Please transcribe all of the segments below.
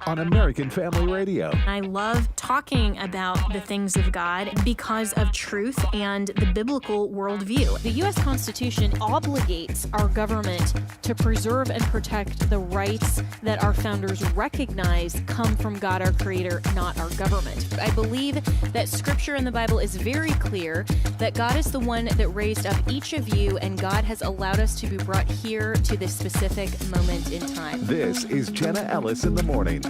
on American Family Radio. I love talking about the things of God because of truth and the biblical worldview. The U.S. Constitution obligates our government to preserve and protect the rights that our founders recognize come from God, our Creator, not our government. I believe that Scripture in the Bible is very clear that God is the one that raised up each of you, and God has allowed us to be brought here to this specific moment in time. This is Jenna Ellis in the morning.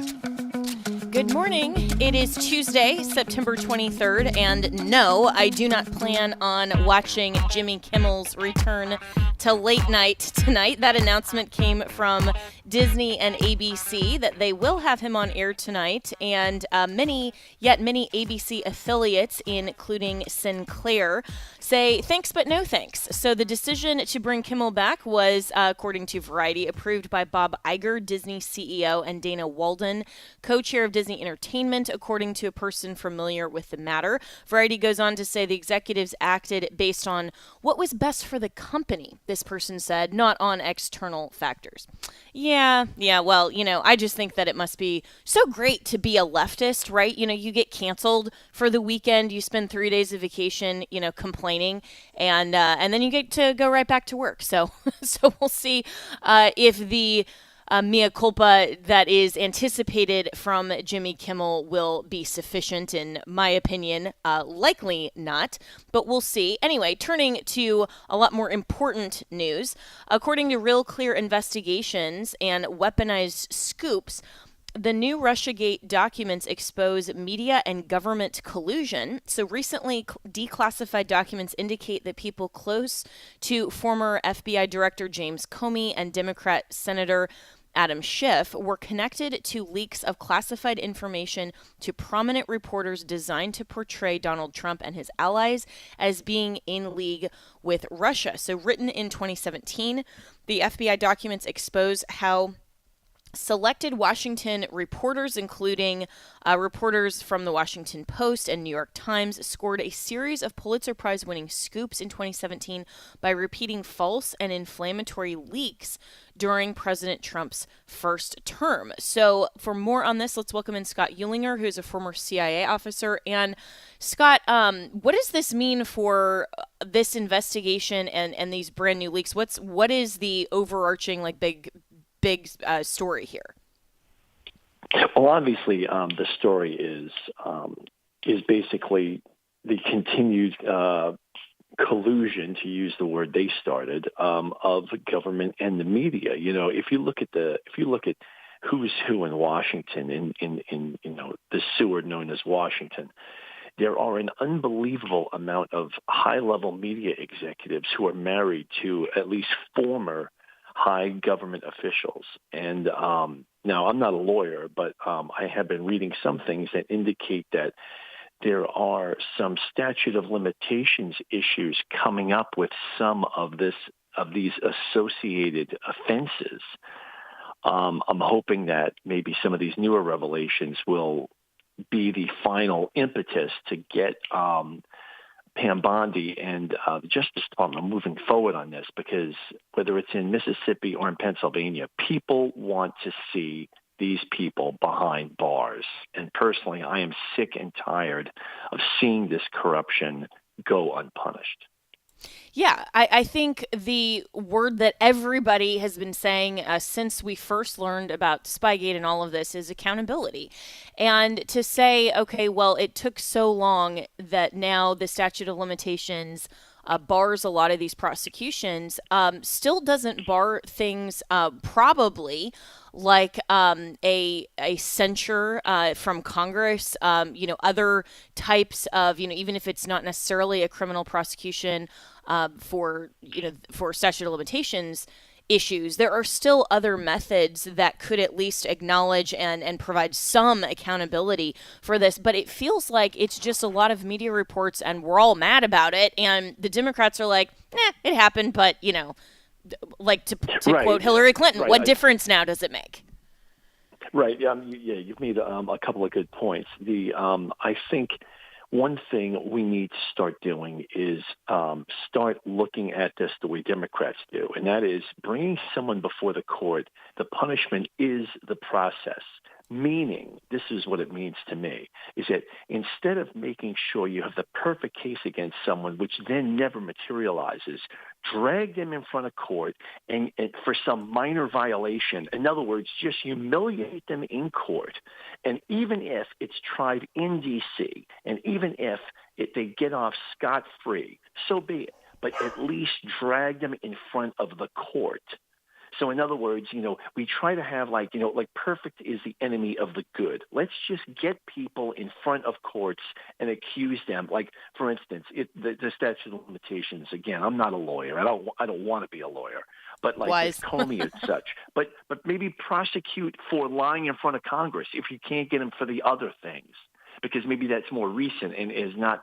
Good morning. It is Tuesday, September 23rd, and no, I do not plan on watching Jimmy Kimmel's return to late night tonight. That announcement came from Disney and ABC that they will have him on air tonight, and many ABC affiliates, including Sinclair, say thanks but no thanks. So the decision to bring Kimmel back was, according to Variety, approved by Bob Iger, Disney CEO, and Dana Walden, co-chair of Disney Entertainment, according to a person familiar with the matter. Variety goes on to say the executives acted based on what was best for the company, this person said, not on external factors. Yeah, well, I just think that it must be so great to be a leftist, right? You get canceled for the weekend, you spend 3 days of vacation, complaining, and then you get to go right back to work. So we'll see if the mea culpa that is anticipated from Jimmy Kimmel will be sufficient. In my opinion, likely not, but we'll see. Anyway, turning to a lot more important news. According to Real Clear Investigations and Weaponized Scoops, the new Russiagate documents expose media and government collusion. So recently declassified documents indicate that people close to former FBI Director James Comey and Democrat Senator Adam Schiff were connected to leaks of classified information to prominent reporters designed to portray Donald Trump and his allies as being in league with Russia. So written in 2017, the FBI documents expose how selected Washington reporters, including reporters from the Washington Post and New York Times, scored a series of Pulitzer Prize-winning scoops in 2017 by repeating false and inflammatory leaks during President Trump's first term. So for more on this, let's welcome in Scott Eulinger, who is a former CIA officer. And Scott, what does this mean for this investigation and these brand new leaks? What is the overarching big story here? Well, obviously, the story is basically the continued collusion, to use the word they started, of the government and the media. If you look at who's who in Washington, in the sewer known as Washington, there are an unbelievable amount of high-level media executives who are married to at least former high government officials. And now I'm not a lawyer, but I have been reading some things that indicate that there are some statute of limitations issues coming up with some of these associated offenses. I'm hoping that maybe some of these newer revelations will be the final impetus to get Pam Bondi and the Justice Department moving forward on this, because whether it's in Mississippi or in Pennsylvania, people want to see these people behind bars. And personally, I am sick and tired of seeing this corruption go unpunished. Yeah, I think the word that everybody has been saying since we first learned about Spygate and all of this is accountability. And to say, okay, well, it took so long that now the statute of limitations bars a lot of these prosecutions, still doesn't bar things probably like a censure from Congress, other types of, even if it's not necessarily a criminal prosecution for statute of limitations issues, there are still other methods that could at least acknowledge and provide some accountability for this. But it feels like it's just a lot of media reports and we're all mad about it. And the Democrats are like, it happened, but, like to right. quote Hillary Clinton, right. What difference now does it make? Right. You've made a couple of good points. I think one thing we need to start doing is start looking at this the way Democrats do, and that is bringing someone before the court. The punishment is the process, Meaning, this is what it means to me, is that instead of making sure you have the perfect case against someone, which then never materializes, drag them in front of court and for some minor violation. In other words, just humiliate them in court. And even if it's tried in D.C., and even if they get off scot-free, so be it. But at least drag them in front of the court. So in other words, we try to have like perfect is the enemy of the good. Let's just get people in front of courts and accuse them. Like, for instance, the statute of limitations. Again, I'm not a lawyer. I don't want to be a lawyer. But like with Comey and such. But maybe prosecute for lying in front of Congress if you can't get them for the other things. Because maybe that's more recent and is not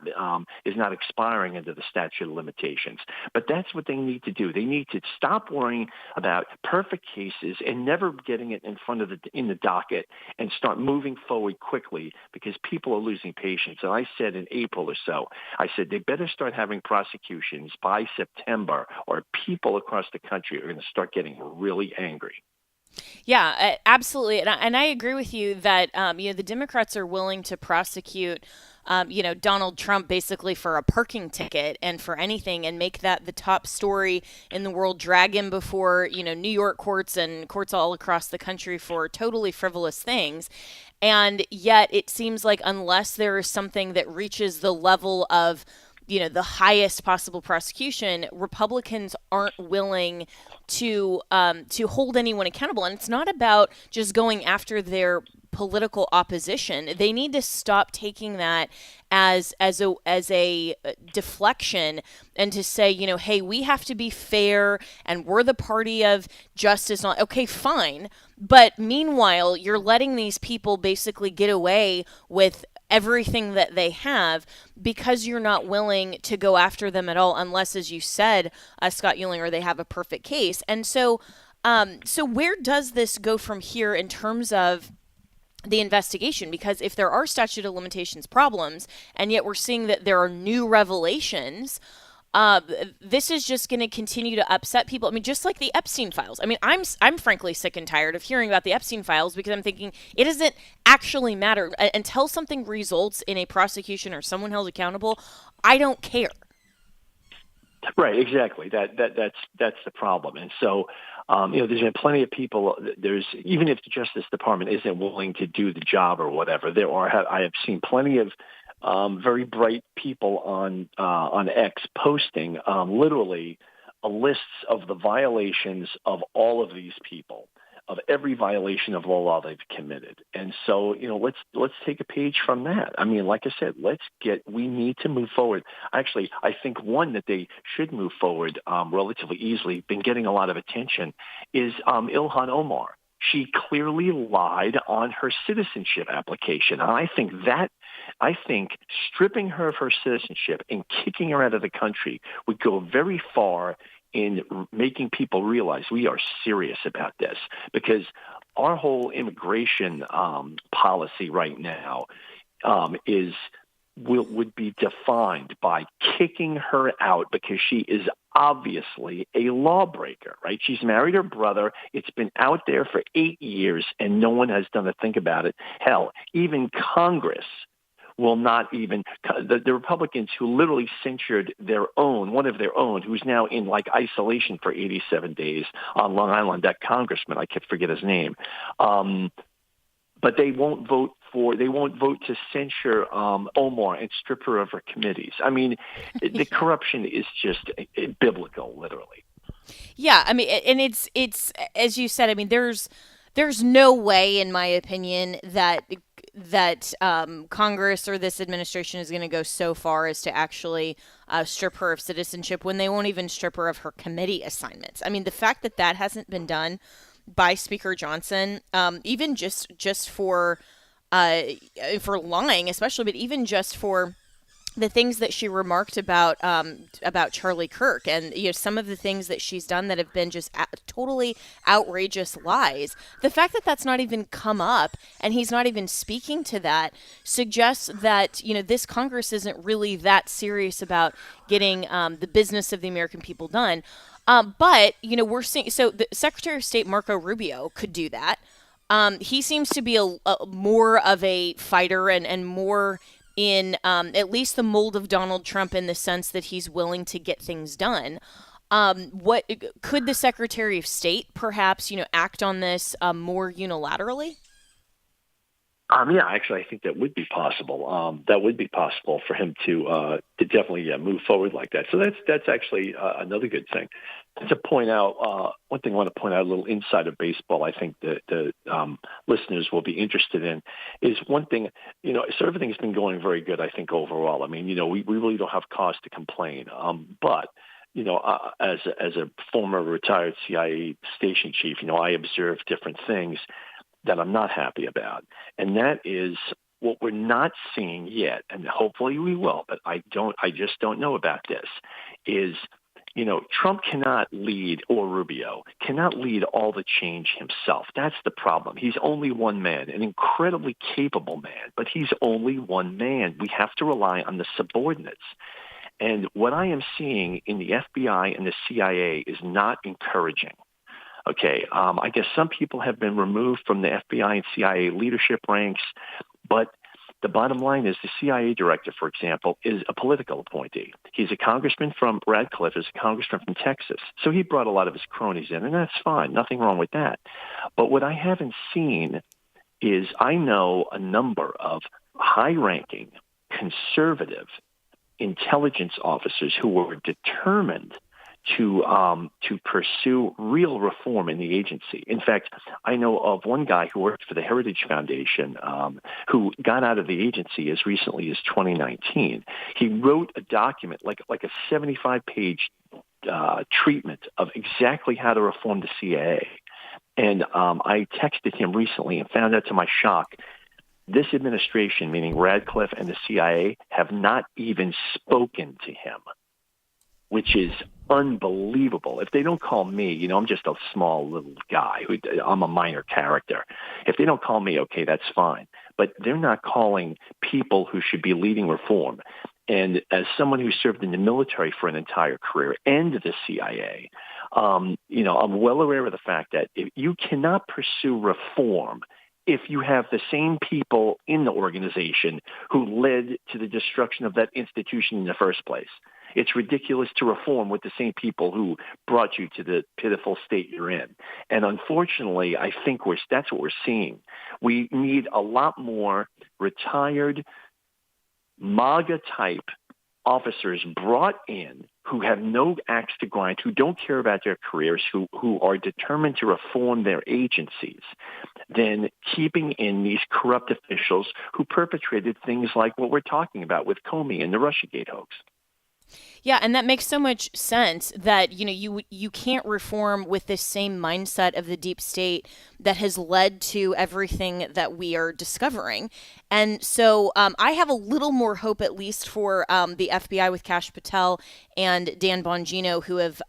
expiring under the statute of limitations. But that's what they need to do. They need to stop worrying about perfect cases and never getting it in front of in the docket and start moving forward quickly because people are losing patience. And I said in April or so, I said they better start having prosecutions by September or people across the country are going to start getting really angry. Yeah, absolutely. And I agree with you that, the Democrats are willing to prosecute, Donald Trump basically for a parking ticket and for anything and make that the top story in the world, drag him before, New York courts and courts all across the country for totally frivolous things. And yet it seems like unless there is something that reaches the level of, the highest possible prosecution, Republicans aren't willing to hold anyone accountable. And it's not about just going after their political opposition. They need to stop taking that as a deflection and to say, hey, we have to be fair and we're the party of justice. Okay, fine. But meanwhile, you're letting these people basically get away with everything that they have because you're not willing to go after them at all unless, as you said, Scott Eulinger, they have a perfect case. And so where does this go from here in terms of the investigation? Because if there are statute of limitations problems and yet we're seeing that there are new revelations, this is just going to continue to upset people. I mean, just like the Epstein files. I mean, I'm frankly sick and tired of hearing about the Epstein files because I'm thinking it doesn't actually matter until something results in a prosecution or someone held accountable. I don't care. Right, exactly. That's the problem. And so, there's been plenty of people. Even if the Justice Department isn't willing to do the job or whatever, I have seen plenty of very bright people on X posting literally a list of the violations of all of these people, of every violation of law they've committed. And so, let's take a page from that. I mean, like I said, we need to move forward. Actually, I think one that they should move forward relatively easily, been getting a lot of attention, is Ilhan Omar. She clearly lied on her citizenship application. And I think stripping her of her citizenship and kicking her out of the country would go very far in making people realize we are serious about this, because our whole immigration policy right now would be defined by kicking her out because she is obviously a lawbreaker, right? She's married her brother. It's been out there for 8 years and no one has done a thing about it. Hell, even Congress will not even, the Republicans who literally censured one of their own, who's now in isolation for 87 days on Long Island, that congressman, I can't forget his name. But they won't vote to censure Omar and strip her of her committees. I mean, the corruption is just biblical, literally. Yeah, I mean, and it's as you said. I mean, there's no way, in my opinion, that Congress or this administration is going to go so far as to actually strip her of citizenship when they won't even strip her of her committee assignments. I mean, the fact that hasn't been done by Speaker Johnson, even just for lying, especially, but even just for the things that she remarked about Charlie Kirk and some of the things that she's done that have been just totally outrageous lies. The fact that that's not even come up and he's not even speaking to that suggests that this Congress isn't really that serious about getting the business of the American people done. But we're seeing, so the Secretary of State Marco Rubio could do that. He seems to be a more of a fighter and more in at least the mold of Donald Trump in the sense that he's willing to get things done. What could the Secretary of State perhaps, act on this more unilaterally? Yeah, actually, I think that would be possible. That would be possible for him to definitely move forward like that. So that's actually another good thing. To point out, one thing I want to point out, a little inside of baseball, I think that the listeners will be interested in is one thing, so everything's been going very good, I think, overall. I mean, we really don't have cause to complain. But as a former retired CIA station chief, I observe different things that I'm not happy about. And that is what we're not seeing yet, and hopefully we will, but I just don't know about this, is, Trump cannot lead, or Rubio cannot lead all the change himself. That's the problem. He's only one man, an incredibly capable man, but he's only one man. We have to rely on the subordinates. And what I am seeing in the FBI and the CIA is not encouraging. Okay, I guess some people have been removed from the FBI and CIA leadership ranks, but the bottom line is the CIA director, for example, is a political appointee. He's a congressman from Radcliffe, is a congressman from Texas. So he brought a lot of his cronies in, and that's fine. Nothing wrong with that. But what I haven't seen is I know a number of high-ranking, conservative intelligence officers who were determined to pursue real reform in the agency. In fact, I know of one guy who worked for the Heritage Foundation who got out of the agency as recently as 2019. He wrote a document, like a 75-page treatment of exactly how to reform the CIA. And I texted him recently and found out to my shock, this administration, meaning Radcliffe and the CIA, have not even spoken to him, which is unbelievable. If they don't call me, I'm just a small little guy. I'm a minor character. If they don't call me, okay, that's fine. But they're not calling people who should be leading reform. And as someone who served in the military for an entire career and the CIA, I'm well aware of the fact that if you cannot pursue reform if you have the same people in the organization who led to the destruction of that institution in the first place. It's ridiculous to reform with the same people who brought you to the pitiful state you're in. And unfortunately, I think that's what we're seeing. We need a lot more retired MAGA-type officers brought in who have no axe to grind, who don't care about their careers, who are determined to reform their agencies, than keeping in these corrupt officials who perpetrated things like what we're talking about with Comey and the Russiagate hoax. Yeah, and that makes so much sense that, you can't reform with this same mindset of the deep state that has led to everything that we are discovering. And so I have a little more hope, at least for the FBI with Kash Patel and Dan Bongino, who have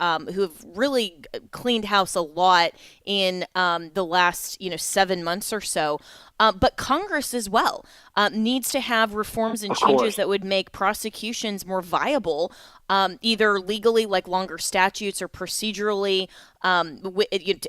really cleaned house a lot in the last 7 months or so. But Congress as well needs to have reforms and changes that would make prosecutions more viable, either legally, like longer statutes, or procedurally,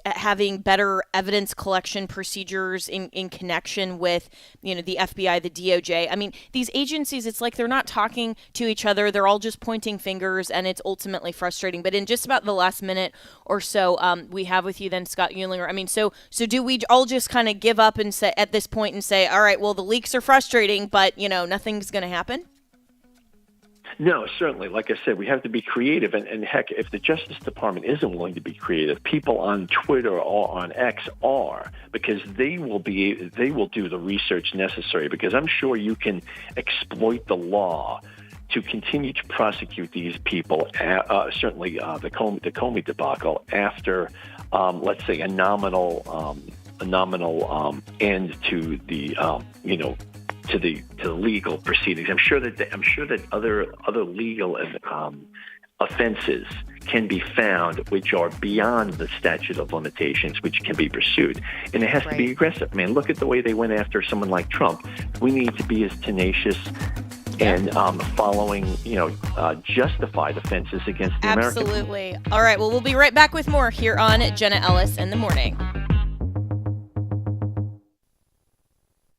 having better evidence collection procedures in connection with, the FBI, the DOJ. I mean, these agencies, it's like they're not talking to each other. They're all just pointing fingers, and it's ultimately frustrating. But in just about the last minute or so we have with you then, Scott Eulinger, I mean, so do we all just kind of give up and say at this point and say, all right, well, the leaks are frustrating, but, nothing's going to happen? No, certainly. Like I said, we have to be creative. And heck, if the Justice Department isn't willing to be creative, people on Twitter or on X are, because they will do the research necessary, because I'm sure you can exploit the law to continue to prosecute these people, certainly the Comey debacle, after, let's say, a nominal end to the, to the legal proceedings. I'm sure that other legal offenses can be found which are beyond the statute of limitations, which can be pursued. And it has to be aggressive. I mean, look at the way they went after someone like Trump. We need to be as tenacious and following, justified offenses against the American people. Absolutely. All right. Well, we'll be right back with more here on Jenna Ellis in the Morning.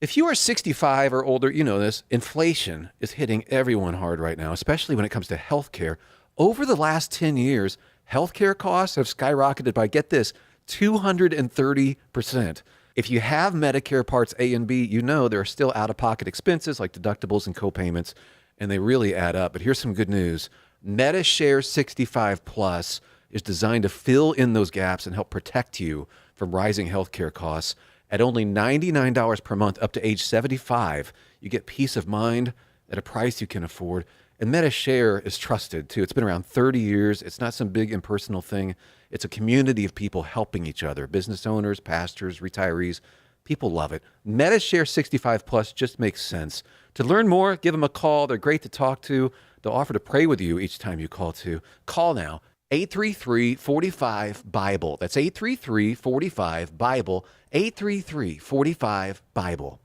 If you are 65 or older, you know this, inflation is hitting everyone hard right now, especially when it comes to healthcare. Over the last 10 years, healthcare costs have skyrocketed by, get this, 230%. If you have Medicare Parts A and B, you know there are still out-of-pocket expenses like deductibles and copayments, and they really add up. But here's some good news. MediShare 65 Plus is designed to fill in those gaps and help protect you from rising healthcare costs. At only $99 per month up to age 75, you get peace of mind at a price you can afford. And MediShare is trusted, too. It's been around 30 years. It's not some big impersonal thing. It's a community of people helping each other, business owners, pastors, retirees. People love it. MediShare 65 Plus just makes sense. To learn more, give them a call. They're great to talk to. They'll offer to pray with you each time you call, too. Call now, 833-45-BIBLE. That's 833-45-BIBLE, 833-45-BIBLE.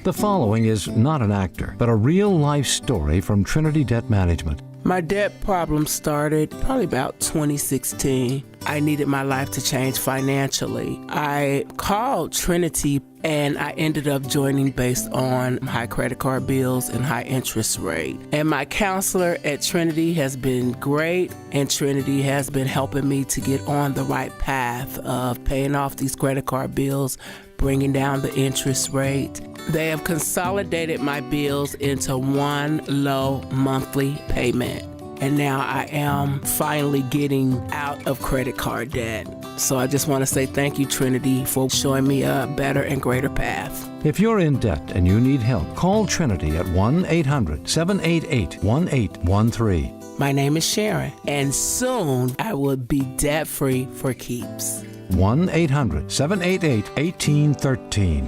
The following is not an actor, but a real-life story from Trinity Debt Management. My debt problem started probably about 2016. I needed my life to change financially. I called Trinity and I ended up joining based on high credit card bills and high interest rate. And my counselor at Trinity has been great, and Trinity has been helping me to get on the right path of paying off these credit card bills, bringing down the interest rate. They have consolidated my bills into one low monthly payment. And now I am finally getting out of credit card debt. So I just want to say thank you, Trinity, for showing me a better and greater path. If you're in debt and you need help, call Trinity at 1-800-788-1813. My name is Sharon, and soon I will be debt-free for keeps. 1-800-788-1813.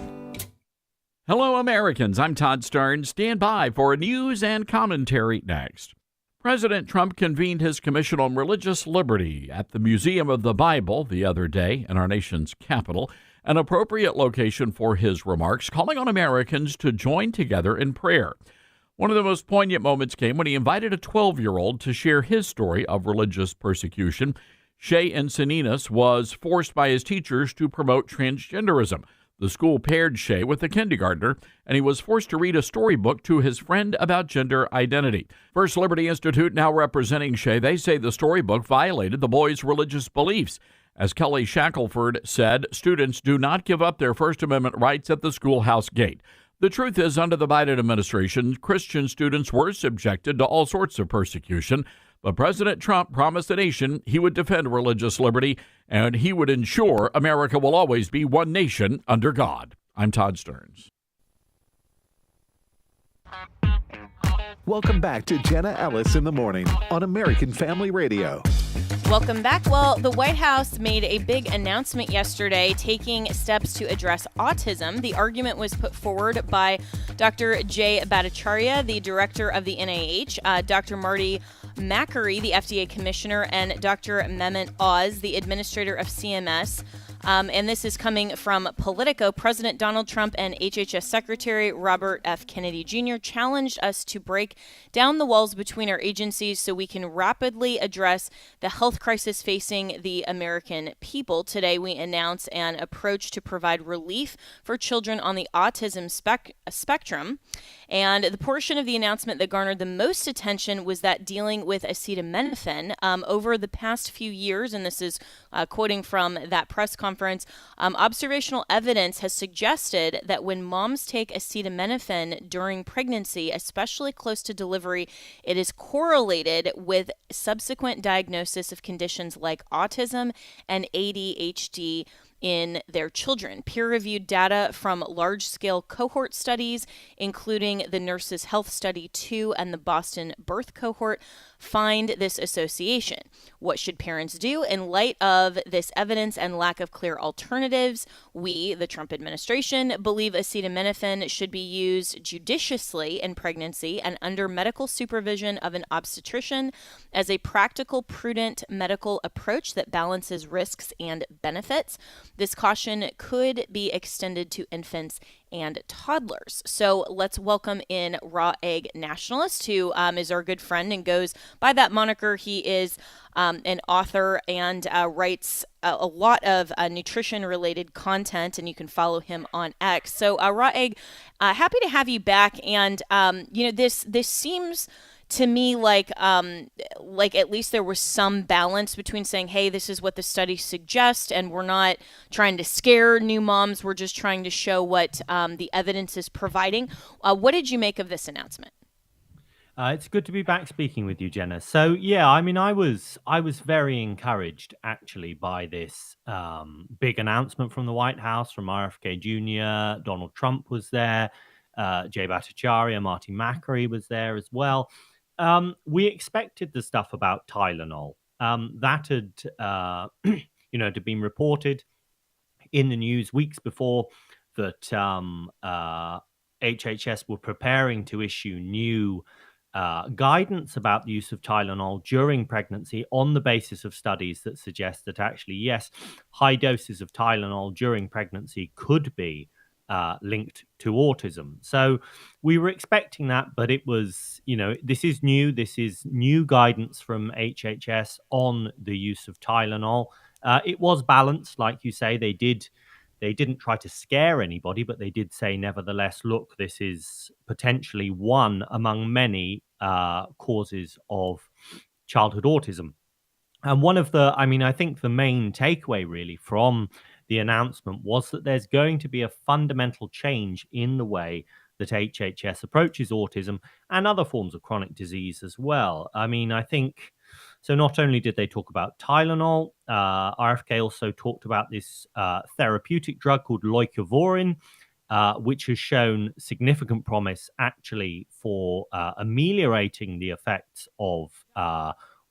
Hello, Americans. I'm Todd Starnes. Stand by for news and commentary next. President Trump convened his Commission on Religious Liberty at the Museum of the Bible the other day in our nation's capital, an appropriate location for his remarks, calling on Americans to join together in prayer. One of the most poignant moments came when he invited a 12-year-old to share his story of religious persecution. Shay Encinitas was forced by his teachers to promote transgenderism. The school paired Shay with a kindergartner, and he was forced to read a storybook to his friend about gender identity. First Liberty Institute now representing Shay. They say the storybook violated the boy's religious beliefs. As Kelly Shackelford said, students do not give up their First Amendment rights at the schoolhouse gate. The truth is, under the Biden administration, Christian students were subjected to all sorts of persecution. But President Trump promised the nation he would defend religious liberty and he would ensure America will always be one nation under God. I'm Todd Starnes. Welcome back to Jenna Ellis in the Morning on American Family Radio. Welcome back. Well, the White House made a big announcement yesterday taking steps to address autism. The argument was put forward by Dr. Jay Bhattacharya, the director of the NIH, Dr. Marty Makary, the FDA commissioner, and Dr. Mehmet Oz, the administrator of CMS. And this is coming from Politico. President Donald Trump and HHS Secretary Robert F. Kennedy Jr. challenged us to break down the walls between our agencies so we can rapidly address the health crisis facing the American people. Today, we announce an approach to provide relief for children on the autism spectrum. And the portion of the announcement that garnered the most attention was that dealing with acetaminophen. Over the past few years, and this is quoting from that press conference, observational evidence has suggested that when moms take acetaminophen during pregnancy, especially close to delivery, it is correlated with subsequent diagnosis of conditions like autism and ADHD in their children. Peer-reviewed data from large-scale cohort studies, including the Nurses Health Study 2 and the Boston Birth Cohort, find this association. What should parents do in light of this evidence and lack of clear alternatives? We, the Trump administration, believe acetaminophen should be used judiciously in pregnancy and under medical supervision of an obstetrician as a practical, prudent medical approach that balances risks and benefits. this caution could be extended to infants and toddlers. So let's welcome in Raw Egg Nationalist, who is our good friend and goes by that moniker. He is an author and writes a lot of nutrition-related content, and you can follow him on X. So Raw Egg, happy to have you back. And this seems to me like at least there was some balance between saying, hey, this is what the studies suggest, and we're not trying to scare new moms. We're just trying to show what the evidence is providing. What did you make of this announcement? It's good to be back speaking with you, Jenna. So yeah, I mean, I was very encouraged actually by this big announcement from the White House, from RFK Jr. Donald Trump was there, Jay Bhattacharya, Marty Makary was there as well. We expected the stuff about Tylenol. That had had been reported in the news weeks before that HHS were preparing to issue new guidance about the use of Tylenol during pregnancy on the basis of studies that suggest that actually, yes, high doses of Tylenol during pregnancy could be linked to autism. So we were expecting that, but it was, this is new. This is new guidance from HHS on the use of Tylenol. It was balanced, like you say. They didn't try to scare anybody, but they did say, nevertheless, look, this is potentially one among many causes of childhood autism. And I think the main takeaway really from the announcement was that there's going to be a fundamental change in the way that HHS approaches autism and other forms of chronic disease as well. I mean, I think, so not only did they talk about Tylenol, RFK also talked about this therapeutic drug called leucovorin, which has shown significant promise actually for ameliorating the effects of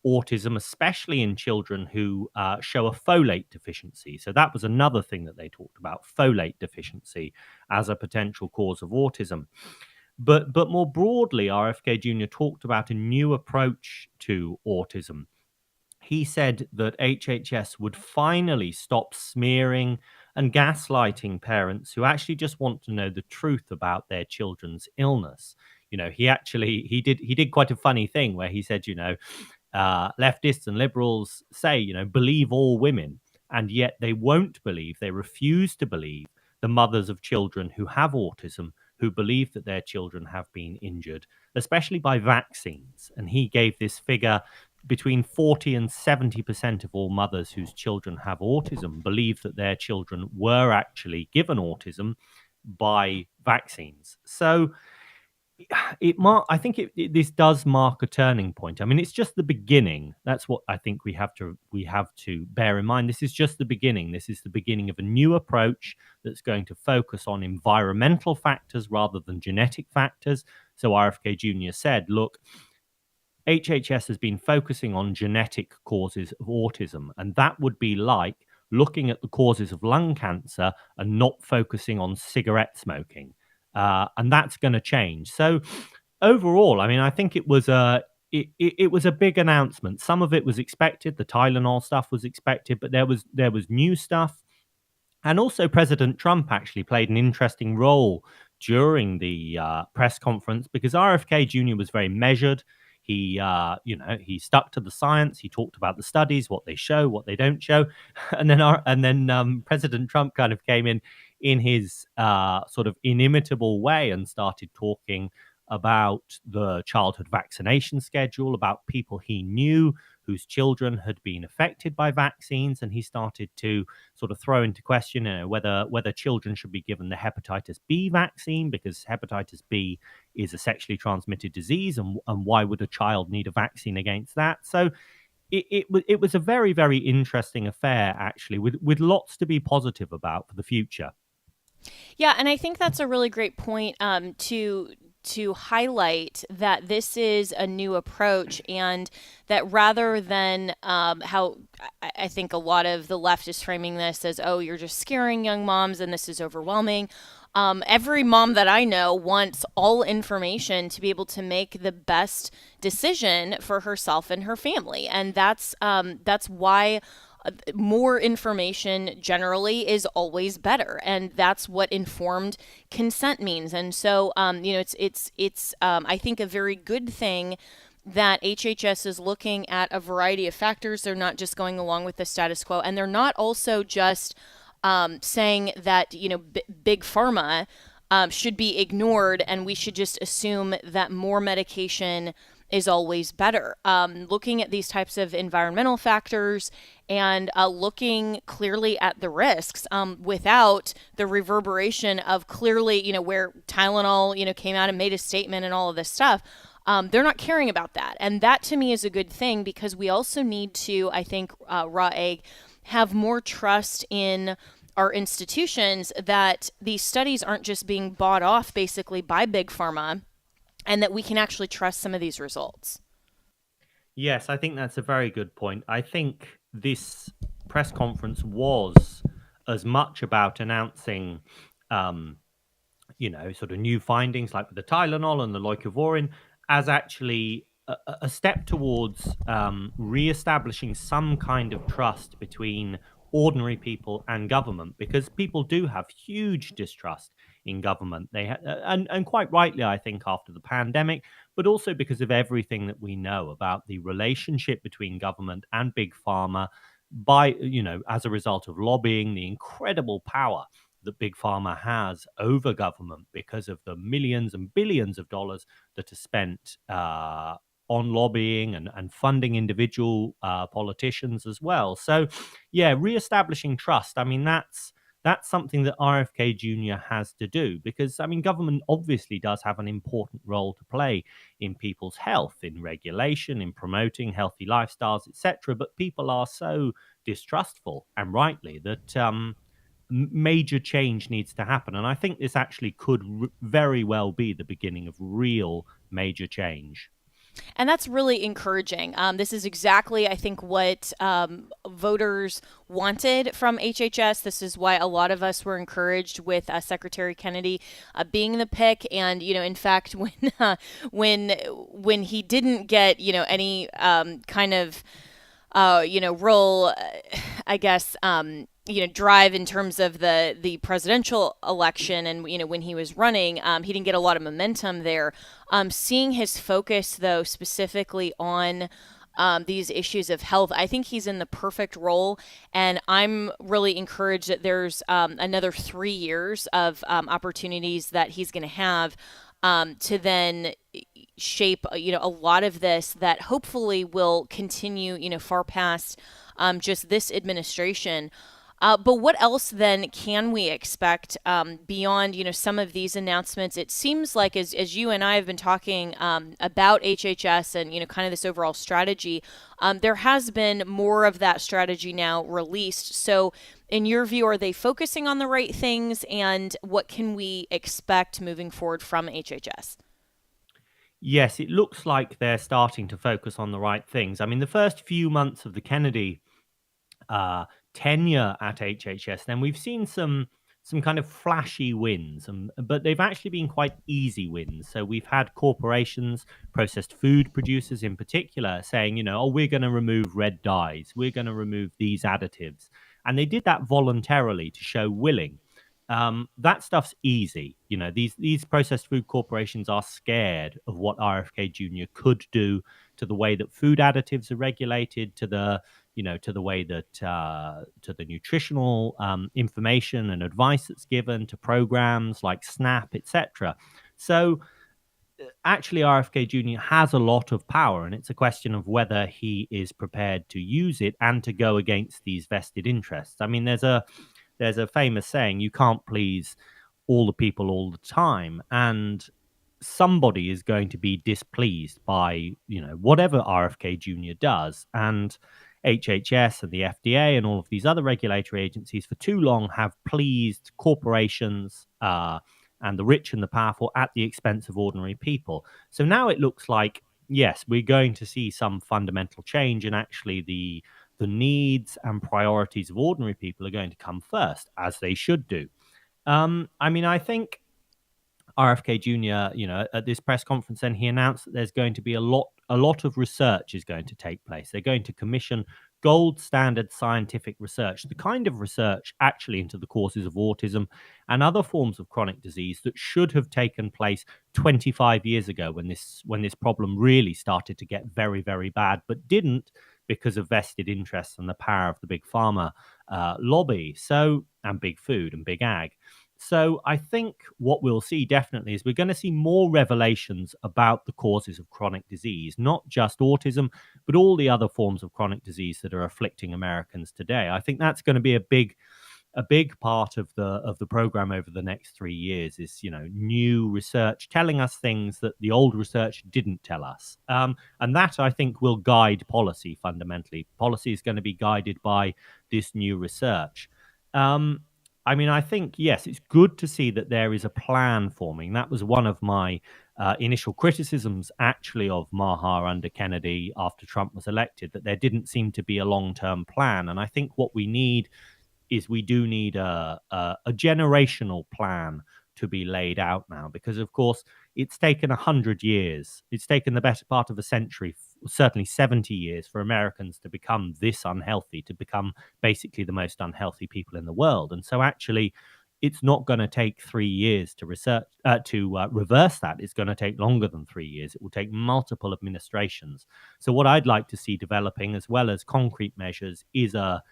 autism, especially in children who show a folate deficiency. So that was another thing that they talked about, folate deficiency as a potential cause of autism. But more broadly, RFK Jr. talked about a new approach to autism. He said that HHS would finally stop smearing and gaslighting parents who actually just want to know the truth about their children's illness. He did quite a funny thing where he said, leftists and liberals say, believe all women, and yet they refuse to believe the mothers of children who have autism, who believe that their children have been injured, especially by vaccines. And he gave this figure: between 40 and 70% of all mothers whose children have autism believe that their children were actually given autism by vaccines. So I think this does mark a turning point. I mean, it's just the beginning. That's what I think we have to bear in mind. This is just the beginning. This is the beginning of a new approach that's going to focus on environmental factors rather than genetic factors. So RFK Jr. said, look, HHS has been focusing on genetic causes of autism, and that would be like looking at the causes of lung cancer and not focusing on cigarette smoking. And that's going to change. So overall, I mean, I think it was a big announcement. Some of it was expected. The Tylenol stuff was expected, but there was new stuff. And also President Trump actually played an interesting role during the press conference, because RFK Jr. was very measured. He stuck to the science. He talked about the studies, what they show, what they don't show. And then President Trump kind of came in his sort of inimitable way and started talking about the childhood vaccination schedule, about people he knew whose children had been affected by vaccines. And he started to sort of throw into question whether children should be given the hepatitis B vaccine, because hepatitis B is a sexually transmitted disease. And why would a child need a vaccine against that? So it was a very, very interesting affair, actually, with lots to be positive about for the future. Yeah, and I think that's a really great point to highlight that this is a new approach, and that rather than how I think a lot of the left is framing this as, oh, you're just scaring young moms and this is overwhelming. Every mom that I know wants all information to be able to make the best decision for herself and her family. And that's why more information generally is always better, and that's what informed consent means. And so, it's I think a very good thing that HHS is looking at a variety of factors. They're not just going along with the status quo, and they're not also just saying that big pharma should be ignored, and we should just assume that more medication is always better. Looking at these types of environmental factors and looking clearly at the risks without the reverberation of clearly, where Tylenol, came out and made a statement and all of this stuff. They're not caring about that. And that to me is a good thing, because we also need to, I think, raw egg, have more trust in our institutions, that these studies aren't just being bought off basically by big pharma, and that we can actually trust some of these results. Yes, I think that's a very good point. I think this press conference was as much about announcing, sort of new findings like with the Tylenol and the leucovorin, as actually a step towards re-establishing some kind of trust between ordinary people and government, because people do have huge distrust in government. And quite rightly, I think, after the pandemic, but also because of everything that we know about the relationship between government and big pharma, as a result of lobbying, the incredible power that big pharma has over government because of the millions and billions of dollars that are spent on lobbying and funding individual politicians as well. So, yeah, reestablishing trust. I mean, that's something that RFK Jr. has to do, because, I mean, government obviously does have an important role to play in people's health, in regulation, in promoting healthy lifestyles, etc. But people are so distrustful, and rightly, that major change needs to happen. And I think this actually could very well be the beginning of real major change. And that's really encouraging. This is exactly, I think, what voters wanted from HHS. This is why a lot of us were encouraged with Secretary Kennedy being the pick. And, in fact, when he didn't get, any kind of, role, I guess, drive in terms of the presidential election, and when he was running, he didn't get a lot of momentum there. Seeing his focus, though, specifically on these issues of health, I think he's in the perfect role, and I'm really encouraged that there's another 3 years of opportunities that he's going to have to then shape, a lot of this that hopefully will continue, far past just this administration. But what else then can we expect beyond, some of these announcements? It seems like as you and I have been talking about HHS and, kind of this overall strategy, there has been more of that strategy now released. So in your view, are they focusing on the right things, and what can we expect moving forward from HHS? Yes, it looks like they're starting to focus on the right things. I mean, the first few months of the Kennedy tenure at HHS, then we've seen some kind of flashy wins, but they've actually been quite easy wins. So we've had corporations, processed food producers in particular, saying, we're going to remove red dyes, we're going to remove these additives. And they did that voluntarily to show willing. That stuff's easy. These processed food corporations are scared of what RFK Jr. could do to the way that food additives are regulated, to the way that to the nutritional information and advice that's given, to programs like SNAP, etc. So actually, RFK Jr. has a lot of power, and it's a question of whether he is prepared to use it and to go against these vested interests. I mean, there's a famous saying: you can't please all the people all the time, and somebody is going to be displeased by whatever RFK Jr. does. And HHS and the FDA and all of these other regulatory agencies for too long have pleased corporations and the rich and the powerful at the expense of ordinary people. So now it looks like, yes, we're going to see some fundamental change, and actually the needs and priorities of ordinary people are going to come first, as they should do. I mean, I think RFK Jr., at this press conference, then he announced that there's going to be a lot of research is going to take place. They're going to commission gold standard scientific research, the kind of research actually into the causes of autism and other forms of chronic disease that should have taken place 25 years ago when this problem really started to get very, very bad, but didn't because of vested interests and the power of the big pharma lobby. So, and big food and big ag. So I think what we'll see definitely is we're going to see more revelations about the causes of chronic disease, not just autism, but all the other forms of chronic disease that are afflicting Americans today. I think that's going to be a big part of the program over the next 3 years is, new research telling us things that the old research didn't tell us. And that, I think, will guide policy fundamentally. Policy is going to be guided by this new research. I think, yes, it's good to see that there is a plan forming. That was one of my initial criticisms, actually, of Maha under Kennedy after Trump was elected, that there didn't seem to be a long-term plan. And I think what we need is we do need a generational plan to be laid out now, because, of course, it's taken 100 years. It's taken the better part of a century, certainly 70 years, for Americans to become this unhealthy, to become basically the most unhealthy people in the world. And so actually, it's not going to take 3 years to reverse that. It's going to take longer than 3 years. It will take multiple administrations. So what I'd like to see developing, as well as concrete measures, is a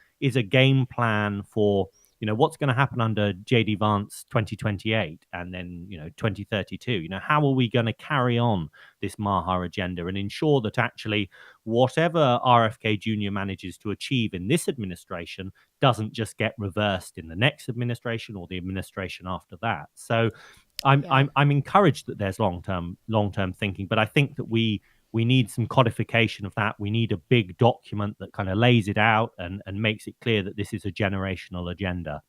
game plan for what's going to happen under JD Vance 2028 and then 2032. How are we going to carry on this Maha agenda and ensure that actually whatever RFK Jr. manages to achieve in this administration doesn't just get reversed in the next administration or the administration after that. So I'm encouraged that there's long-term thinking, but I think that we need some codification of that. We need a big document that kind of lays it out and makes it clear that this is a generational agenda.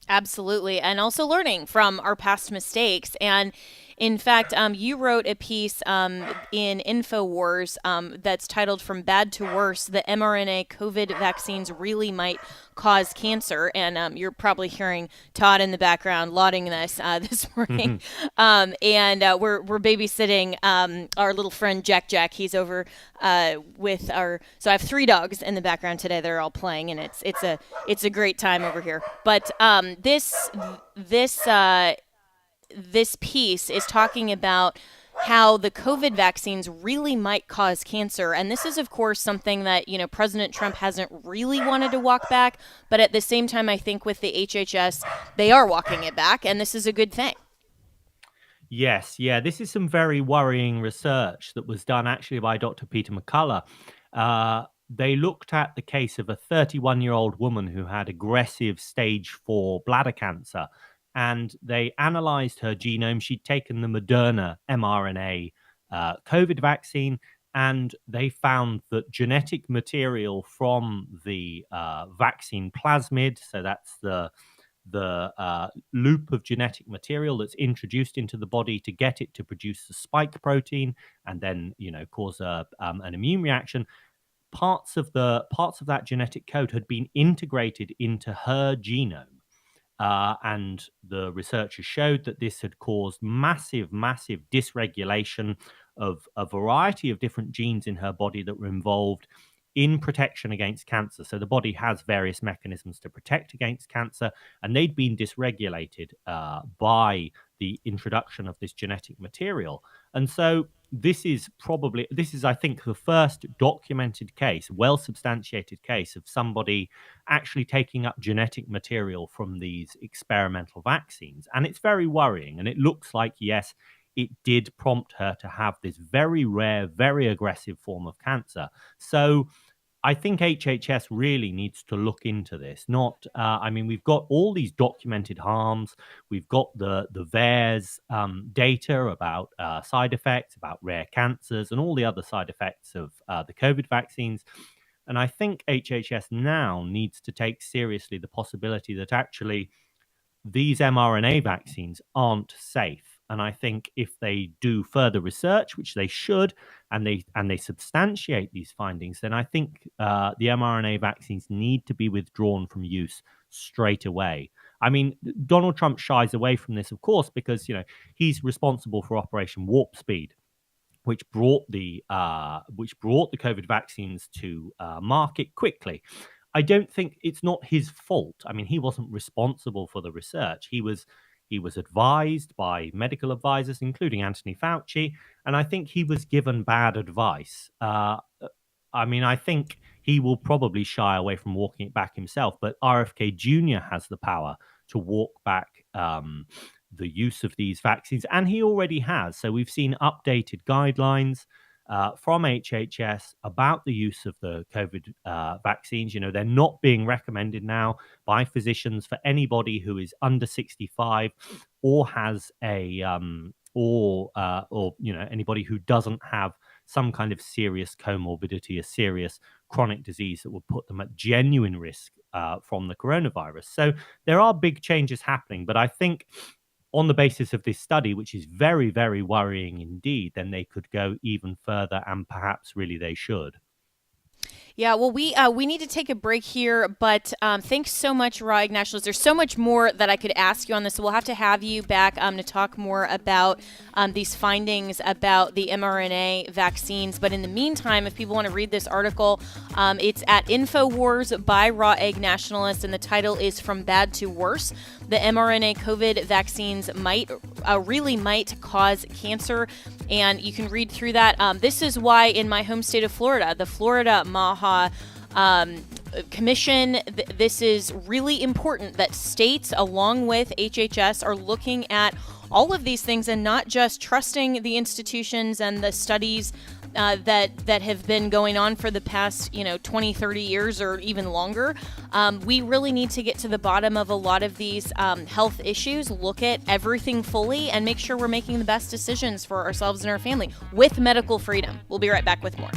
Absolutely. And also learning from our past mistakes. And in fact, you wrote a piece in InfoWars that's titled From Bad to Worse, the mRNA COVID vaccines really might cause cancer. And you're probably hearing Todd in the background lauding this morning. And we're babysitting our little friend Jack. He's over with so I have 3 dogs in the background today. They're all playing, and it's a great time over here. But this piece is talking about how the COVID vaccines really might cause cancer. And this is, of course, something that, President Trump hasn't really wanted to walk back. But at the same time, I think with the HHS, they are walking it back. And this is a good thing. Yes. Yeah. This is some very worrying research that was done actually by Dr. Peter McCullough. They looked at the case of a 31-year-old woman who had aggressive stage 4 bladder cancer. And they analyzed her genome. She'd taken the Moderna mRNA COVID vaccine, and they found that genetic material from the vaccine plasmid, so that's the loop of genetic material that's introduced into the body to get it to produce the spike protein and then cause an immune reaction. Parts of that genetic code had been integrated into her genome. And the researchers showed that this had caused massive dysregulation of a variety of different genes in her body that were involved in protection against cancer. So the body has various mechanisms to protect against cancer, and they'd been dysregulated by the introduction of this genetic material. And so this is, I think, the first documented case, well-substantiated case of somebody actually taking up genetic material from these experimental vaccines. And it's very worrying. And it looks like, yes, it did prompt her to have this very rare, very aggressive form of cancer. So I think HHS really needs to look into this. We've got all these documented harms. We've got the VAERS data about side effects, about rare cancers, and all the other side effects of the COVID vaccines. And I think HHS now needs to take seriously the possibility that actually these mRNA vaccines aren't safe. And I think if they do further research, which they should, and they substantiate these findings, then I think the mRNA vaccines need to be withdrawn from use straight away. I mean, Donald Trump shies away from this, of course, because he's responsible for Operation Warp Speed, which brought the COVID vaccines to market quickly. I don't think it's not his fault. I mean, he wasn't responsible for the research. He was advised by medical advisors, including Anthony Fauci, and I think he was given bad advice. I mean, I think he will probably shy away from walking it back himself, but RFK Jr. has the power to walk back the use of these vaccines, and he already has. So we've seen updated guidelines from HHS about the use of the COVID vaccines. They're not being recommended now by physicians for anybody who is under 65 or has a anybody who doesn't have some kind of serious comorbidity, a serious chronic disease that would put them at genuine risk from the coronavirus. So there are big changes happening, but I think on the basis of this study, which is very, very worrying indeed, then they could go even further, and perhaps really they should. Yeah, well, we need to take a break here, but thanks so much, Raw Nationalist. There's so much more that I could ask you on this, so we'll have to have you back to talk more about these findings about the mRNA vaccines. But in the meantime, if people want to read this article, it's at InfoWars by Raw Egg Nationalist, and the title is From Bad to Worse. The mRNA COVID vaccines might cause cancer, and you can read through that. This is why in my home state of Florida, the Florida MAHA Commission, this is really important that states, along with HHS, are looking at all of these things and not just trusting the institutions and the studies that have been going on for the past 20, 30 years or even longer. We really need to get to the bottom of a lot of these health issues, look at everything fully, and make sure we're making the best decisions for ourselves and our family with medical freedom. We'll be right back with more.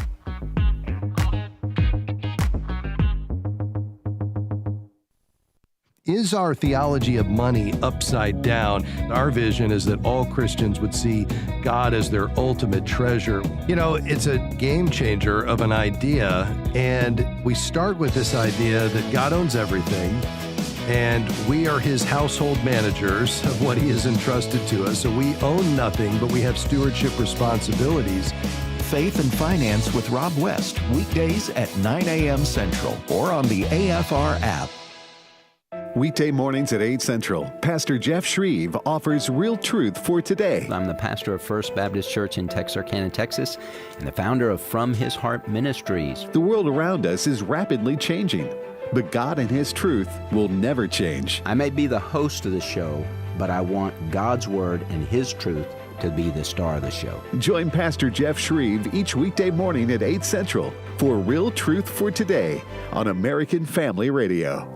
Is our theology of money upside down? Our vision is that all Christians would see God as their ultimate treasure. It's a game changer of an idea, and we start with this idea that God owns everything, and we are his household managers of what he has entrusted to us. So we own nothing, but we have stewardship responsibilities. Faith and Finance with Rob West, weekdays at 9 a.m. Central or on the AFR app. Weekday mornings at 8 Central, Pastor Jeff Shreve offers real truth for today. I'm the pastor of First Baptist Church in Texarkana, Texas, and the founder of From His Heart Ministries. The world around us is rapidly changing, but God and His truth will never change. I may be the host of the show, but I want God's Word and His truth to be the star of the show. Join Pastor Jeff Shreve each weekday morning at 8 Central for Real Truth for Today on American Family Radio.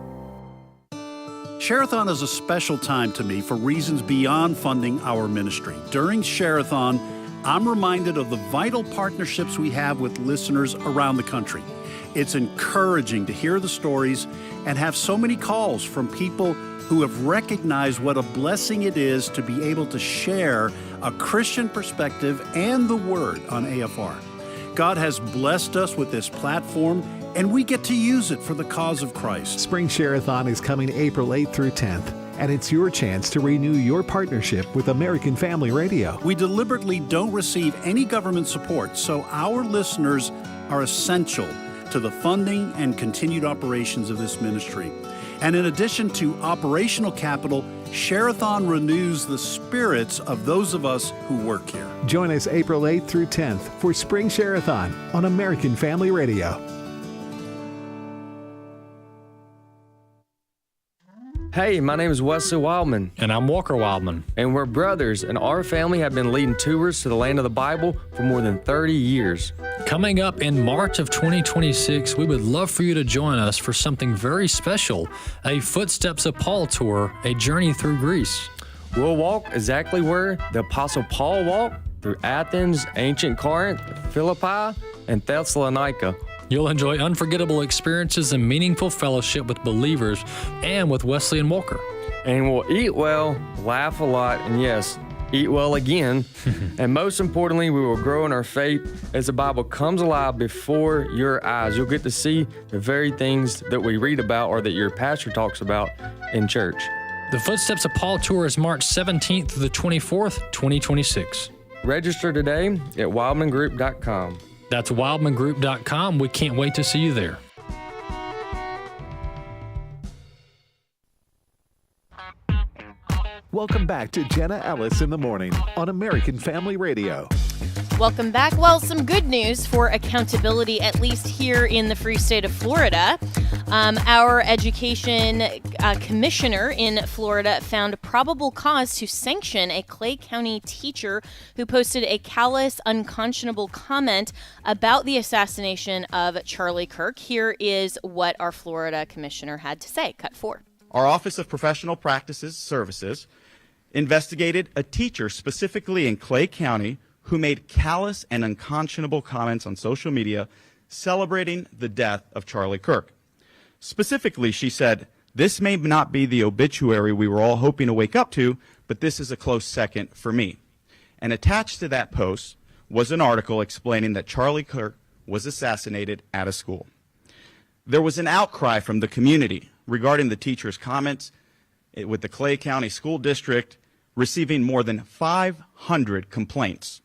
Share-a-thon is a special time to me for reasons beyond funding our ministry. During Share-a-thon, I'm reminded of the vital partnerships we have with listeners around the country. It's encouraging to hear the stories and have so many calls from people who have recognized what a blessing it is to be able to share a Christian perspective and the Word on AFR. God has blessed us with this platform, and we get to use it for the cause of Christ. Spring Share-a-thon is coming April 8th through 10th, and it's your chance to renew your partnership with American Family Radio. We deliberately don't receive any government support, so our listeners are essential to the funding and continued operations of this ministry. And in addition to operational capital, Share-a-thon renews the spirits of those of us who work here. Join us April 8th through 10th for Spring Share-a-thon on American Family Radio. Hey, my name is Wesley Wildman. And I'm Walker Wildman. And we're brothers, and our family have been leading tours to the land of the Bible for more than 30 years. Coming up in March of 2026, we would love for you to join us for something very special, a Footsteps of Paul tour, a journey through Greece. We'll walk exactly where the Apostle Paul walked, through Athens, ancient Corinth, Philippi, and Thessalonica. You'll enjoy unforgettable experiences and meaningful fellowship with believers and with Wesley and Walker. And we'll eat well, laugh a lot, and yes, eat well again. And most importantly, we will grow in our faith as the Bible comes alive before your eyes. You'll get to see the very things that we read about or that your pastor talks about in church. The Footsteps of Paul tour is March 17th through the 24th, 2026. Register today at wildmangroup.com. That's wildmangroup.com. We can't wait to see you there. Welcome back to Jenna Ellis in the Morning on American Family Radio. Welcome back. Well, some good news for accountability, at least here in the free state of Florida. Our education commissioner in Florida found probable cause to sanction a Clay County teacher who posted a callous, unconscionable comment about the assassination of Charlie Kirk. Here is what our Florida commissioner had to say. Cut 4. Our Office of Professional Practices Services investigated a teacher specifically in Clay County who made callous and unconscionable comments on social media celebrating the death of Charlie Kirk. Specifically, she said, "This may not be the obituary we were all hoping to wake up to, but this is a close second for me." And attached to that post was an article explaining that Charlie Kirk was assassinated at a school. There was an outcry from the community regarding the teacher's comments, with the Clay County School District receiving more than 500 complaints.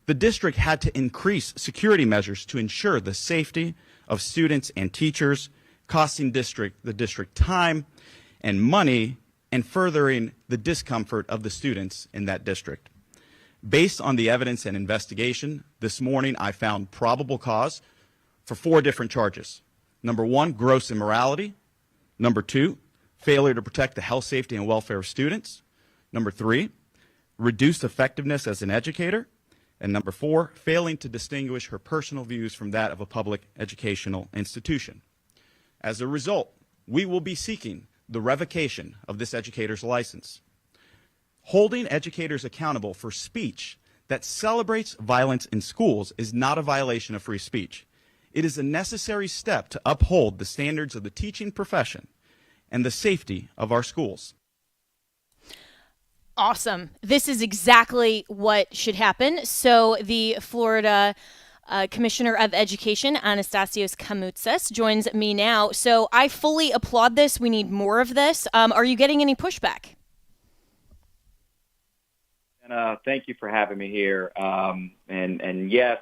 The district had to increase security measures to ensure the safety of students and teachers, costing the district time and money and furthering the discomfort of the students in that district. Based on the evidence and investigation, this morning I found probable cause for 4 different charges. Number 1, gross immorality. Number 2, failure to protect the health, safety, and welfare of students. Number 3, reduced effectiveness as an educator. And number 4, failing to distinguish her personal views from that of a public educational institution. As a result, we will be seeking the revocation of this educator's license. Holding educators accountable for speech that celebrates violence in schools is not a violation of free speech. It is a necessary step to uphold the standards of the teaching profession and the safety of our schools. Awesome. This is exactly what should happen. So the Florida Commissioner of Education, Anastasios Kamoutsas, joins me now. So I fully applaud this. We need more of this. Are you getting any pushback? Thank you for having me here. And yes,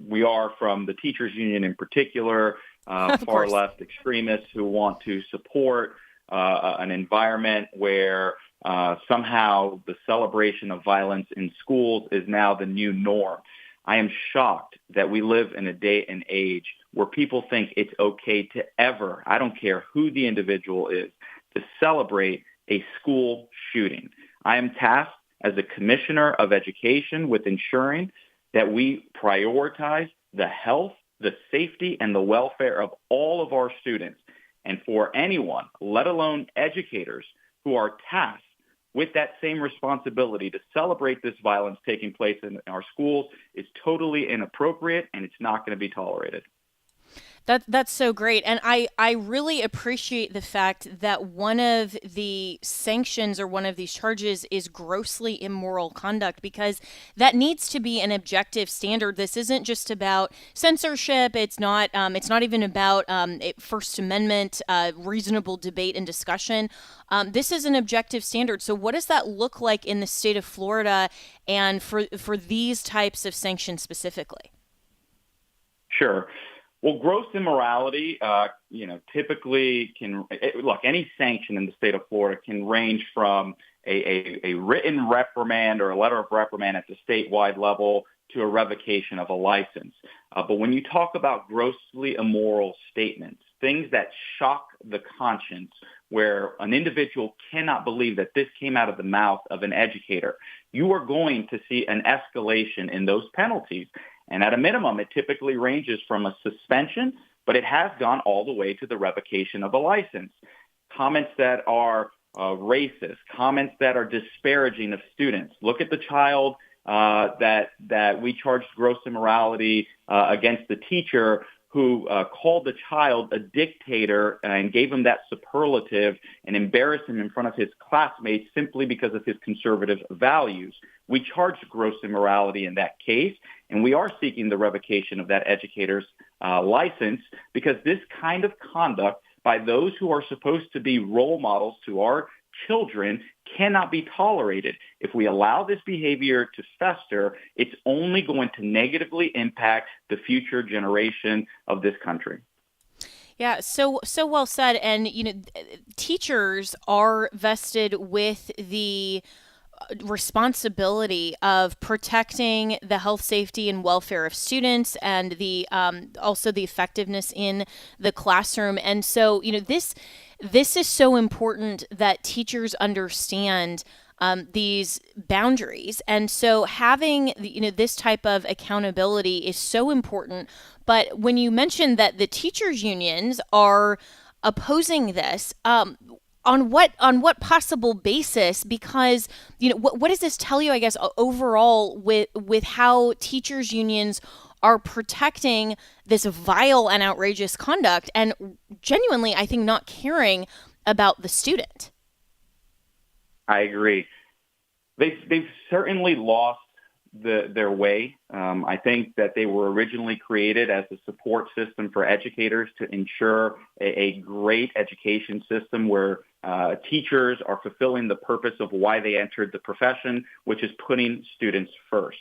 we are from the teachers union in particular, far left extremists who want to support an environment where somehow the celebration of violence in schools is now the new norm. I am shocked that we live in a day and age where people think it's okay to ever, I don't care who the individual is, to celebrate a school shooting. I am tasked as a commissioner of education with ensuring that we prioritize the health, the safety, and the welfare of all of our students. And for anyone, let alone educators, who are tasked with that same responsibility to celebrate this violence taking place in our schools, is totally inappropriate, and it's not going to be tolerated. That's so great. And I really appreciate the fact that one of the sanctions or one of these charges is grossly immoral conduct, because that needs to be an objective standard. This isn't just about censorship. It's not even about First Amendment reasonable debate and discussion. This is an objective standard. So what does that look like in the state of Florida and for these types of sanctions specifically? Sure. Well, gross immorality, typically any sanction in the state of Florida can range from a written reprimand or a letter of reprimand at the statewide level to a revocation of a license. But when you talk about grossly immoral statements, things that shock the conscience, where an individual cannot believe that this came out of the mouth of an educator, you are going to see an escalation in those penalties. And at a minimum, it typically ranges from a suspension, but it has gone all the way to the revocation of a license. Comments that are racist, comments that are disparaging of students. Look at the child that we charged gross immorality against the teacher who called the child a dictator and gave him that superlative and embarrassed him in front of his classmates simply because of his conservative values. We charged gross immorality in that case, and we are seeking the revocation of that educator's license, because this kind of conduct by those who are supposed to be role models to our children cannot be tolerated. If we allow this behavior to fester, it's only going to negatively impact the future generation of this country. Yeah, so well said. And teachers are vested with the responsibility of protecting the health, safety, and welfare of students, and the also the effectiveness in the classroom. And so, this is so important that teachers understand these boundaries. And so having this type of accountability is so important. But when you mentioned that the teachers unions are opposing this, on what possible basis? Because what does this tell you, I guess, overall with how teachers unions are protecting this vile and outrageous conduct, and genuinely, I think, not caring about the student? I agree. They've certainly lost their way. I think that they were originally created as a support system for educators to ensure a great education system where teachers are fulfilling the purpose of why they entered the profession, which is putting students first.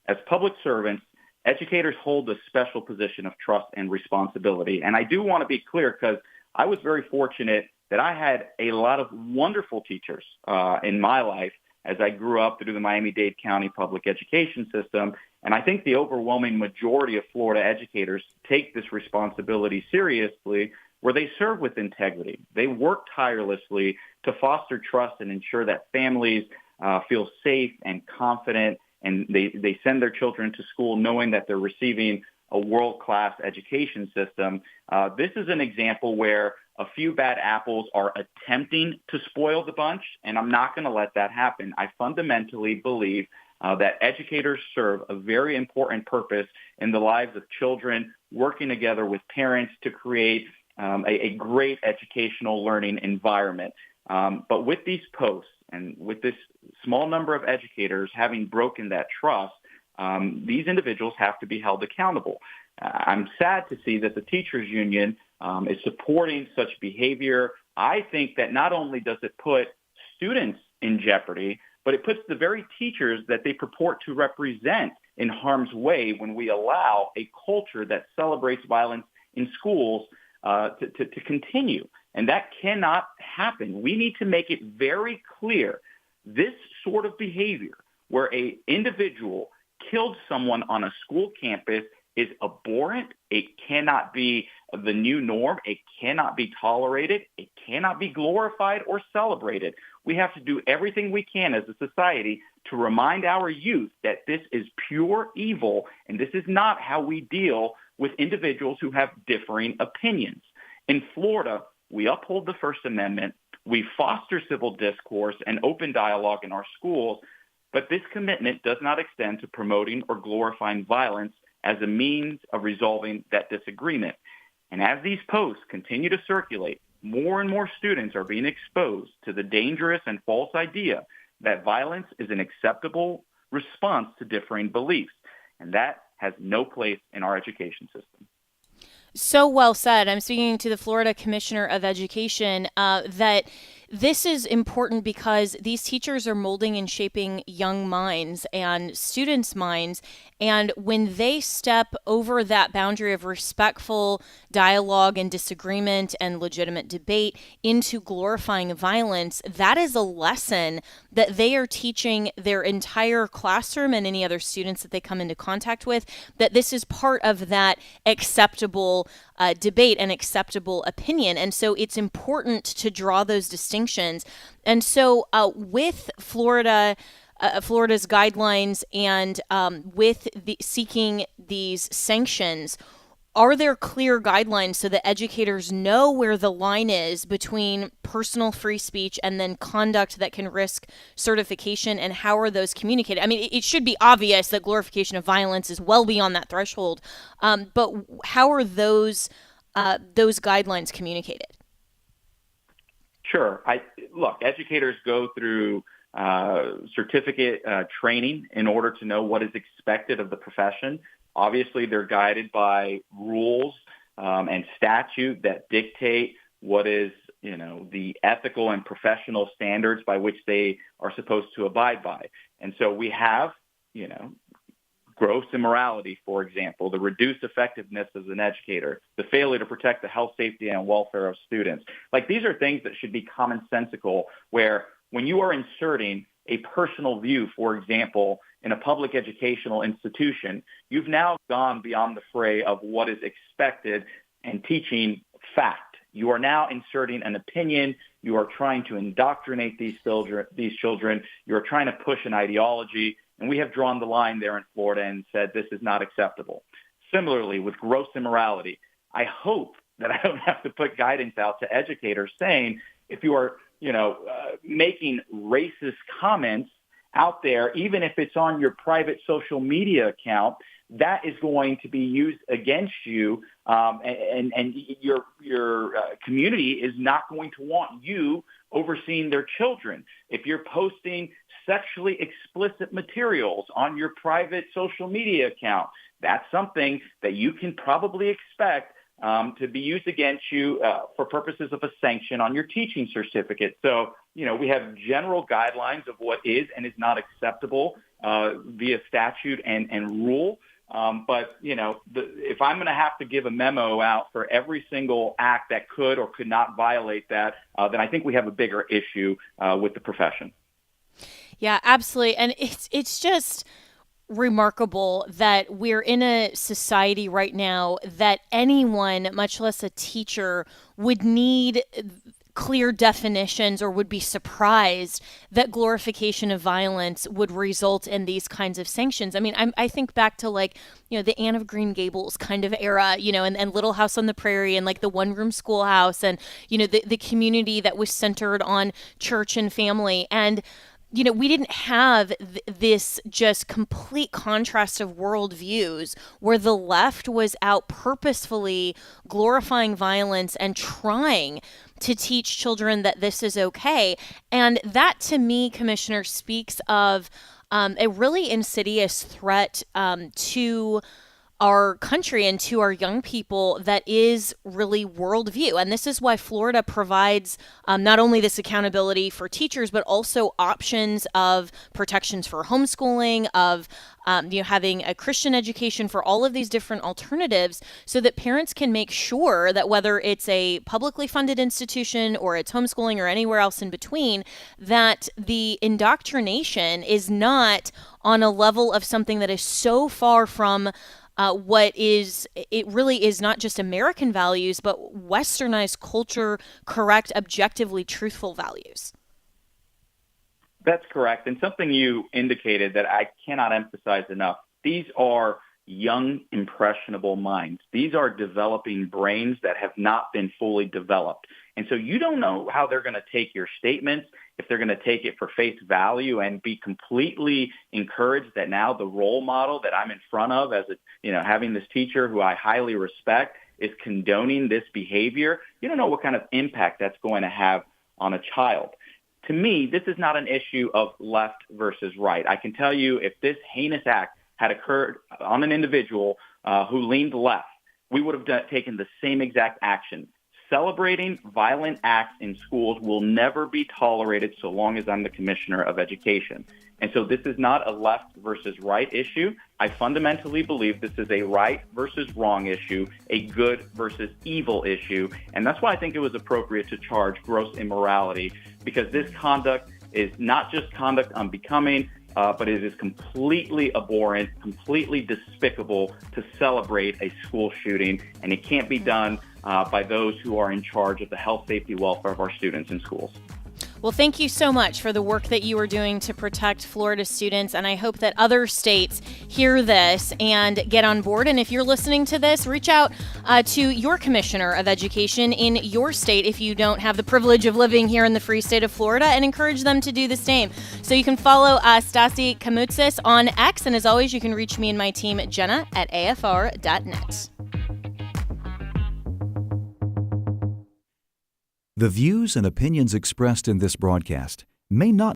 As public servants, educators hold a special position of trust and responsibility. And I do want to be clear, because I was very fortunate that I had a lot of wonderful teachers in my life as I grew up through the Miami-Dade County public education system. And I think the overwhelming majority of Florida educators take this responsibility seriously, where they serve with integrity. They work tirelessly to foster trust and ensure that families feel safe and confident, and they send their children to school knowing that they're receiving a world-class education system. This is an example where a few bad apples are attempting to spoil the bunch, and I'm not going to let that happen. I fundamentally believe that educators serve a very important purpose in the lives of children, working together with parents to create a great educational learning environment. But with these posts and with this small number of educators having broken that trust, these individuals have to be held accountable. I'm sad to see that the teachers union is supporting such behavior. I think that not only does it put students in jeopardy, but it puts the very teachers that they purport to represent in harm's way when we allow a culture that celebrates violence in schools to continue. And that cannot happen. We need to make it very clear. This sort of behavior, where an individual killed someone on a school campus, is abhorrent. It cannot be the new norm. It cannot be tolerated. It cannot be glorified or celebrated. We have to do everything we can as a society to remind our youth that this is pure evil, and this is not how we deal with individuals who have differing opinions. In Florida, we uphold the First Amendment. We foster civil discourse and open dialogue in our schools, but this commitment does not extend to promoting or glorifying violence as a means of resolving that disagreement. And as these posts continue to circulate, more and more students are being exposed to the dangerous and false idea that violence is an acceptable response to differing beliefs. And that has no place in our education system. So well said. I'm speaking to the Florida Commissioner of Education, that this is important because these teachers are molding and shaping young minds and students' minds. And when they step over that boundary of respectful dialogue and disagreement and legitimate debate into glorifying violence, that is a lesson that they are teaching their entire classroom and any other students that they come into contact with, that this is part of that acceptable debate and acceptable opinion. And so it's important to draw those distinctions. And so with Florida's guidelines and with seeking these sanctions, are there clear guidelines so that educators know where the line is between personal free speech and then conduct that can risk certification, and how are those communicated? I mean, it should be obvious that glorification of violence is well beyond that threshold, but how are those guidelines communicated? Sure. Look, educators go through certificate training in order to know what is expected of the profession. Obviously, they're guided by rules and statute that dictate what is the ethical and professional standards by which they are supposed to abide by. And so we have, gross immorality, for example, the reduced effectiveness as an educator, the failure to protect the health, safety, and welfare of students. Like, these are things that should be commonsensical, where when you are inserting a personal view, for example, in a public educational institution, you've now gone beyond the fray of what is expected and teaching fact. You are now inserting an opinion. You are trying to indoctrinate these children. You are trying to push an ideology. And we have drawn the line there in Florida and said this is not acceptable. Similarly, with gross immorality, I hope that I don't have to put guidance out to educators saying, if you are, making racist comments out there, even if it's on your private social media account, that is going to be used against you, and your community is not going to want you overseeing their children. If you're posting sexually explicit materials on your private social media account, that's something that you can probably expect to be used against you for purposes of a sanction on your teaching certificate. So, we have general guidelines of what is and is not acceptable via statute and rule. But, if I'm going to have to give a memo out for every single act that could or could not violate that, then I think we have a bigger issue with the profession. Yeah, absolutely. And it's just remarkable that we're in a society right now that anyone, much less a teacher, would need clear definitions or would be surprised that glorification of violence would result in these kinds of sanctions. I mean, I think back to the Anne of Green Gables kind of era, and Little House on the Prairie and the one-room schoolhouse and, the community that was centered on church and family. And we didn't have this just complete contrast of worldviews where the left was out purposefully glorifying violence and trying to teach children that this is okay. And that, to me, Commissioner, speaks of a really insidious threat to our country and to our young people that is really worldview. And this is why Florida provides not only this accountability for teachers, but also options of protections for homeschooling, of having a Christian education, for all of these different alternatives, so that parents can make sure that whether it's a publicly funded institution or it's homeschooling or anywhere else in between, that the indoctrination is not on a level of something that is so far from it really is not just American values, but westernized culture, correct, objectively truthful values. That's correct. And something you indicated that I cannot emphasize enough. These are young, impressionable minds. These are developing brains that have not been fully developed. And so you don't know how they're going to take your statements, if they're going to take it for face value and be completely encouraged that now the role model that I'm in front of as having this teacher who I highly respect is condoning this behavior. You don't know what kind of impact that's going to have on a child. To me, this is not an issue of left versus right. I can tell you, if this heinous act had occurred on an individual who leaned left, we would have taken the same exact action. Celebrating violent acts in schools will never be tolerated so long as I'm the Commissioner of Education. And so this is not a left versus right issue. I fundamentally believe this is a right versus wrong issue, a good versus evil issue. And that's why I think it was appropriate to charge gross immorality, because this conduct is not just conduct unbecoming, but it is completely abhorrent, completely despicable to celebrate a school shooting, and it can't be done by those who are in charge of the health, safety, welfare of our students in schools. Well, thank you so much for the work that you are doing to protect Florida students, and I hope that other states hear this and get on board. And if you're listening to this, reach out to your Commissioner of Education in your state if you don't have the privilege of living here in the free state of Florida, and encourage them to do the same. So you can follow Stasi Kamoutsis on X, and as always, you can reach me and my team at Jenna at afr.net. The views and opinions expressed in this broadcast may not